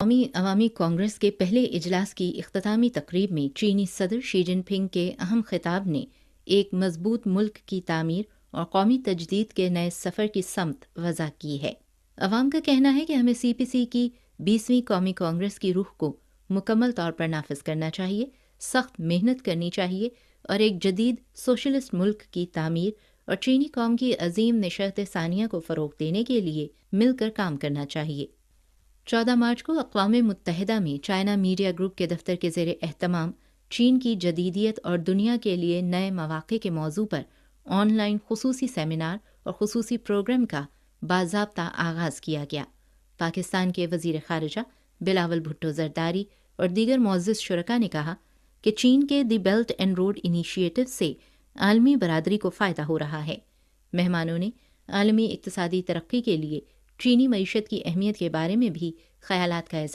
قومی عوامی کانگریس کے پہلے اجلاس کی اختتامی تقریب میں چینی صدر شی جن پنگ کے اہم خطاب نے ایک مضبوط ملک کی تعمیر اور قومی تجدید کے نئے سفر کی سمت وضع کی ہے۔ عوام کا کہنا ہے کہ ہمیں CPC کی 20ویں قومی کانگریس کی روح کو مکمل طور پر نافذ کرنا چاہیے، سخت محنت کرنی چاہیے اور ایک جدید سوشلسٹ ملک کی تعمیر اور چینی قوم کی عظیم نشست ثانیہ کو فروغ دینے کے لیے مل کر کام کرنا چاہیے۔ 14 مارچ کو اقوام متحدہ میں چائنا میڈیا گروپ کے دفتر کے زیر اہتمام چین کی جدیدیت اور دنیا کے لیے نئے مواقع کے موضوع پر آن لائن خصوصی سیمینار اور خصوصی پروگرام کا باضابطہ آغاز کیا گیا۔ پاکستان کے وزیر خارجہ بلاول بھٹو زرداری اور دیگر معزز شرکاء نے کہا کہ چین کے دی بیلٹ اینڈ روڈ انیشیٹو سے عالمی برادری کو فائدہ ہو رہا ہے۔ مہمانوں نے عالمی اقتصادی ترقی کے لیے چینی معیشت کی اہمیت کے بارے میں بھی خیالات کا اظہار